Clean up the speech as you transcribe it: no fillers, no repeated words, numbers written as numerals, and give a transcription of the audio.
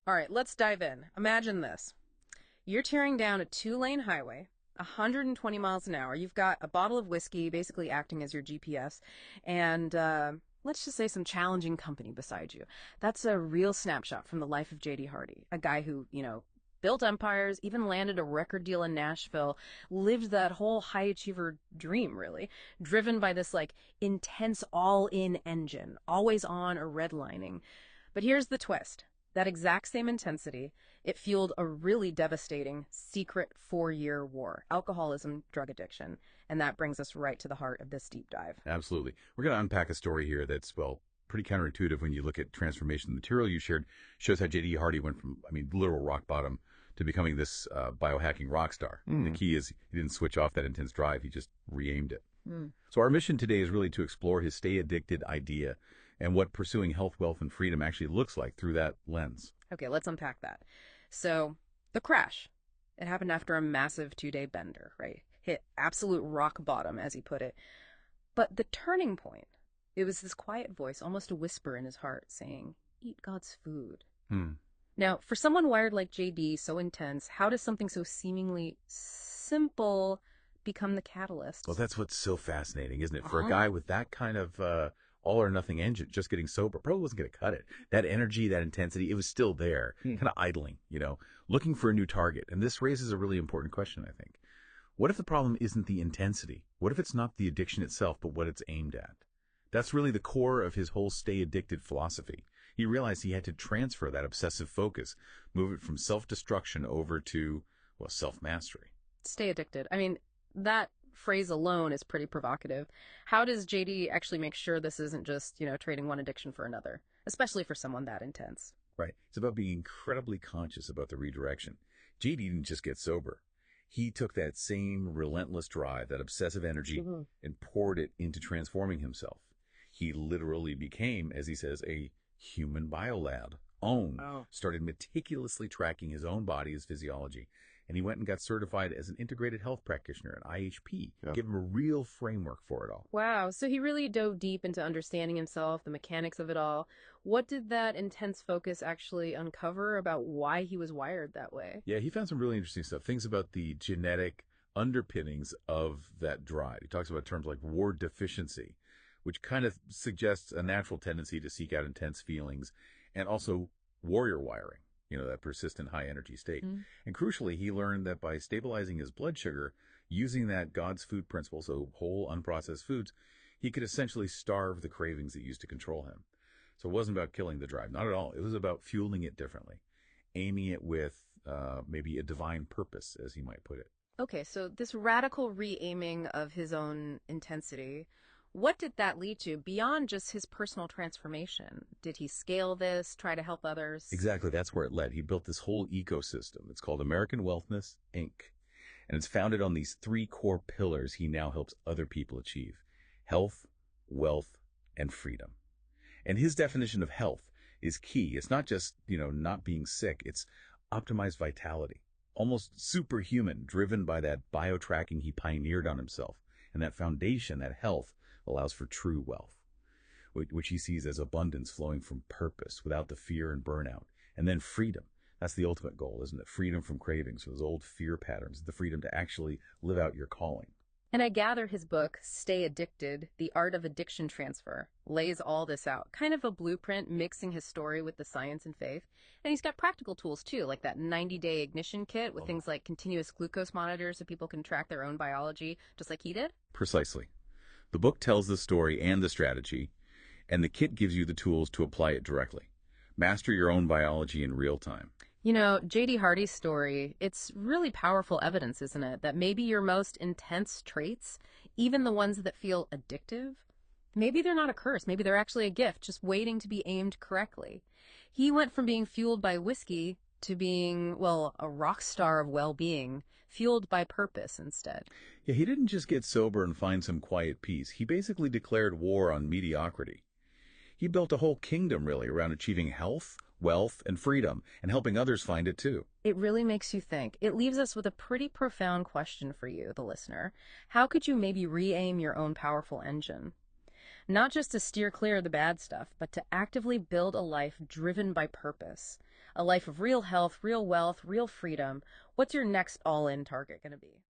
All right, let's dive in. Imagine this. You're tearing down a two-lane highway, 120 miles an hour. You've got a bottle of whiskey basically acting as your GPS, and let's just say some challenging company beside you. That's a real snapshot from the life of J.D. Hardy, a guy who, built empires, even landed a record deal in Nashville, lived that whole high achiever dream, really, driven by this like intense all-in engine, always on or redlining. But here's the twist. That exact same intensity, it fueled a really devastating secret 4-year war, alcoholism, drug addiction. And that brings us right to the heart of this deep dive. Absolutely. We're going to unpack a story here that's, well, pretty counterintuitive when you look at transformation. The material you shared shows how J.D. Hardy went from, literal rock bottom to becoming this biohacking rock star. The key is he didn't switch off that intense drive. He just re-aimed it. So our mission today is really to explore his stay addicted idea and what pursuing health, wealth, and freedom actually looks like through that lens. Okay, let's unpack that. So, the crash. It happened after a massive 2-day bender, right? Hit absolute rock bottom, as he put it. But the turning point, it was this quiet voice, almost a whisper in his heart, saying, "Eat God's food." Now, for someone wired like JD, so intense, how does something so seemingly simple become the catalyst? Well, that's what's so fascinating, isn't it? For a guy with that kind of all or nothing engine, just getting sober, probably wasn't going to cut it. That energy, that intensity, it was still there, kind of idling, looking for a new target. And this raises a really important question, I think. What if the problem isn't the intensity? What if it's not the addiction itself, but what it's aimed at? That's really the core of his whole stay addicted philosophy. He realized he had to transfer that obsessive focus, move it from self-destruction over to, well, self-mastery. Stay addicted. I mean, that phrase alone is pretty provocative. How does JD actually make sure this isn't just, trading one addiction for another, especially for someone that intense? Right. It's about being incredibly conscious about the redirection. JD didn't just get sober. He took that same relentless drive, that obsessive energy, and poured it into transforming himself. He literally became, as he says, a human biolab. Started meticulously tracking his own body, his physiology. And he went and got certified as an integrated health practitioner, an IHP. Give him a real framework for it all. Wow. So he really dove deep into understanding himself, the mechanics of it all. What did that intense focus actually uncover about why he was wired that way? Yeah, he found some really interesting stuff. Things about the genetic underpinnings of that drive. He talks about terms like war deficiency, which kind of suggests a natural tendency to seek out intense feelings, and also warrior wiring, that persistent high energy state. And crucially, he learned that by stabilizing his blood sugar, using that God's food principle, so whole unprocessed foods, he could essentially starve the cravings that used to control him. So it wasn't about killing the drive, not at all. It was about fueling it differently, aiming it with maybe a divine purpose, as he might put it. Okay, so this radical re-aiming of his own intensity, what did that lead to beyond just his personal transformation? Did he scale this, try to help others? Exactly. That's where it led. He built this whole ecosystem. It's called American Wealthness, Inc. And it's founded on these 3 core pillars he now helps other people achieve: health, wealth, and freedom. And his definition of health is key. It's not just, not being sick. It's optimized vitality, almost superhuman, driven by that bio-tracking he pioneered on himself. And that foundation, that health, allows for true wealth, which he sees as abundance flowing from purpose without the fear and burnout. And then freedom. That's the ultimate goal, isn't it? Freedom from cravings, those old fear patterns, the freedom to actually live out your calling. And I gather his book, Stay Addicted, The Art of Addiction Transfer, lays all this out. Kind of a blueprint, mixing his story with the science and faith. And he's got practical tools, too, like that 90-day ignition kit with things like continuous glucose monitors so people can track their own biology, just like he did. Precisely. The book tells the story and the strategy, and the kit gives you the tools to apply it directly. Master your own biology in real time. J.D. Hardy's story, it's really powerful evidence, isn't it? That maybe your most intense traits, even the ones that feel addictive, maybe they're not a curse. Maybe they're actually a gift, just waiting to be aimed correctly. He went from being fueled by whiskey to being, well, a rock star of well-being, fueled by purpose instead. Yeah, he didn't just get sober and find some quiet peace. He basically declared war on mediocrity. He built a whole kingdom, really, around achieving health, wealth, and freedom, and helping others find it, too. It really makes you think. It leaves us with a pretty profound question for you, the listener. How could you maybe re-aim your own powerful engine? Not just to steer clear of the bad stuff, but to actively build a life driven by purpose. a life of real health, real wealth, real freedom, what's your next all in target going to be?